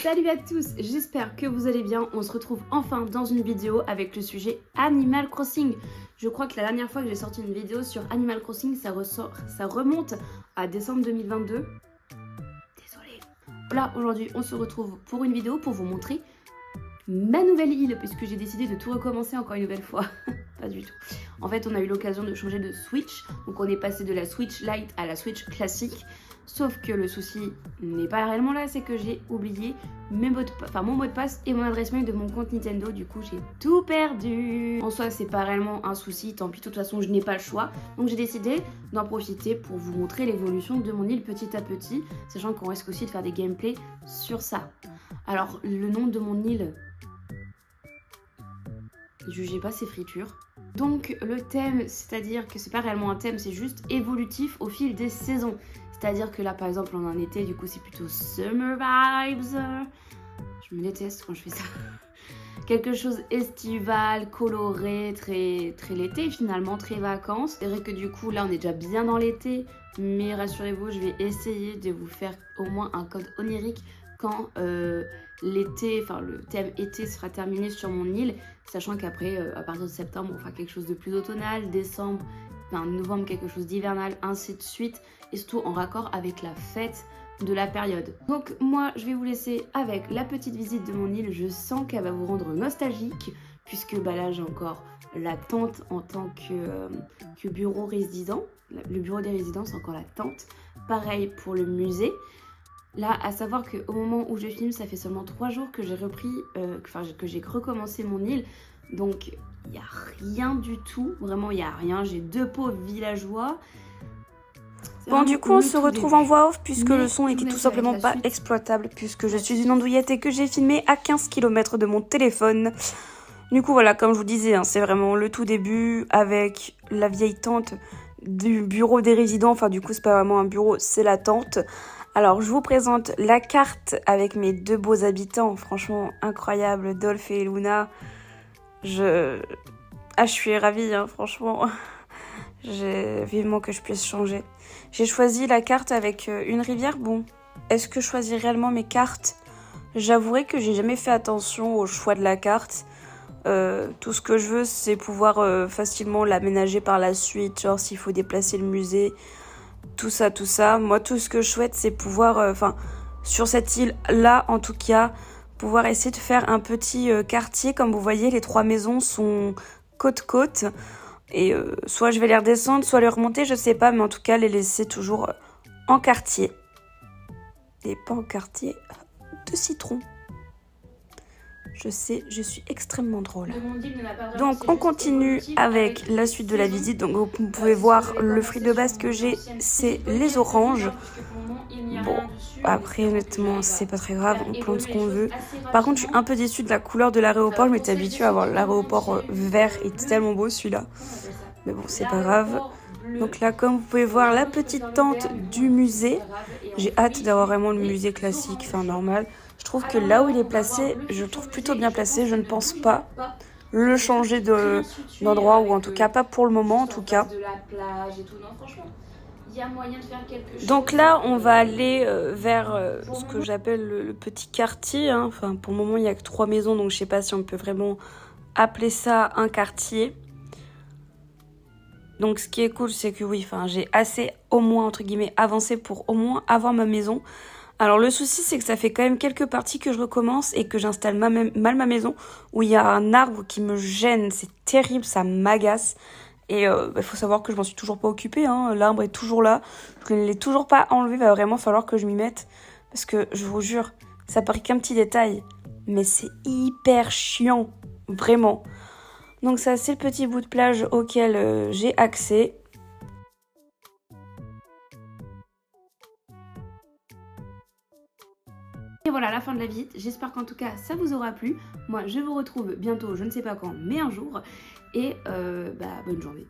Salut à tous, j'espère que vous allez bien. On se retrouve enfin dans une vidéo avec le sujet Animal Crossing. Je crois que la dernière fois que j'ai sorti une vidéo sur Animal Crossing, ça remonte à décembre 2022. Désolée. Là, aujourd'hui, on se retrouve pour une vidéo pour vous montrer ma nouvelle île, puisque j'ai décidé de tout recommencer encore une nouvelle fois. Pas du tout. En fait, on a eu l'occasion de changer de Switch. Donc on est passé de la Switch Lite à la Switch classique. Sauf que le souci n'est pas réellement là, c'est que j'ai oublié mon mot de passe et mon adresse mail de mon compte Nintendo. Du coup, j'ai tout perdu. En soi, c'est pas réellement un souci. Tant pis, de toute façon, je n'ai pas le choix. Donc j'ai décidé d'en profiter pour vous montrer l'évolution de mon île petit à petit. Sachant qu'on risque aussi de faire des gameplays sur ça. Alors, le nom de mon île... Jugez pas, c'est friture. Donc le thème, c'est-à-dire que c'est pas réellement un thème, c'est juste évolutif au fil des saisons. C'est-à-dire que là par exemple on est en été, du coup c'est plutôt summer vibes. Je me déteste quand je fais ça. Quelque chose estival, coloré, très l'été finalement, très vacances. C'est vrai que du coup là on est déjà bien dans l'été, mais rassurez-vous, je vais essayer de vous faire au moins un code onirique quand l'été, enfin le thème été sera terminé sur mon île, sachant qu'après, à partir de septembre, on fera quelque chose de plus automnal, décembre, enfin novembre, quelque chose d'hivernal, ainsi de suite, et surtout en raccord avec la fête de la période. Donc moi, je vais vous laisser avec la petite visite de mon île. Je sens qu'elle va vous rendre nostalgique, puisque bah là, j'ai encore la tente en tant que bureau résident. Le bureau des résidents, c'est encore la tente. Pareil pour le musée. Là, à savoir qu'au moment où je filme, ça fait seulement 3 jours que j'ai repris, que j'ai recommencé mon île. Donc, il n'y a rien du tout. Vraiment, il n'y a rien. J'ai 2 pauvres villageois. Bon, du coup, on se retrouve en voix off puisque le son était tout simplement pas exploitable, puisque je suis une andouillette et que j'ai filmé à 15 km de mon téléphone. Du coup, voilà, comme je vous disais, hein, c'est vraiment le tout début avec la vieille tente du bureau des résidents. Enfin, du coup, c'est pas vraiment un bureau, c'est la tente. Alors, je vous présente la carte avec mes 2 beaux habitants, franchement incroyable, Dolph et Luna. Je suis ravie, hein, franchement. J'ai vivement que je puisse changer. J'ai choisi la carte avec une rivière. Bon, est-ce que je choisis réellement mes cartes? J'avouerai que j'ai jamais fait attention au choix de la carte. Tout ce que je veux, c'est pouvoir facilement l'aménager par la suite, genre s'il faut déplacer le musée, tout ça. Moi, tout ce que je souhaite, c'est pouvoir, sur cette île-là, en tout cas, pouvoir essayer de faire un petit quartier. Comme vous voyez, les 3 maisons sont côte-côte. Et soit je vais les redescendre, soit les remonter, je sais pas, mais en tout cas, les laisser toujours en quartier. Et pas en quartier de citron. Je sais, je suis extrêmement drôle. Donc on continue avec la suite de la visite. Donc vous pouvez voir le fruit de base que j'ai, c'est les oranges. Bon, après honnêtement c'est pas très grave, on plante ce qu'on veut. Par contre je suis un peu déçue de la couleur de l'aéroport. Je m'étais habituée à avoir l'aéroport vert, il est tellement beau celui-là. Mais bon, c'est pas grave. Donc là, comme vous pouvez voir, la petite tente du musée. J'ai hâte d'avoir vraiment le musée classique, enfin normal. Je trouve que là où il est placé, je le trouve plutôt bien placé. Je ne pense pas le changer d'endroit, ou en tout cas pas pour le moment en tout cas. Donc là, on va aller vers ce que j'appelle le petit quartier. Hein. Enfin, pour le moment, il n'y a que 3 maisons, donc je sais pas si on peut vraiment appeler ça un quartier. Donc ce qui est cool, c'est que oui, j'ai assez au moins, entre guillemets, avancé pour au moins avoir ma maison. Alors le souci, c'est que ça fait quand même quelques parties que je recommence et que j'installe mal ma maison, où il y a un arbre qui me gêne, c'est terrible, ça m'agace. Et faut savoir que je m'en suis toujours pas occupée, hein. L'arbre est toujours là, je ne l'ai toujours pas enlevé, va vraiment falloir que je m'y mette. Parce que je vous jure, ça paraît qu'un petit détail, mais c'est hyper chiant, vraiment. Donc ça, c'est le petit bout de plage auquel j'ai accès. Et voilà la fin de la visite. J'espère qu'en tout cas, ça vous aura plu. Moi, je vous retrouve bientôt, je ne sais pas quand, mais un jour. Et bonne journée.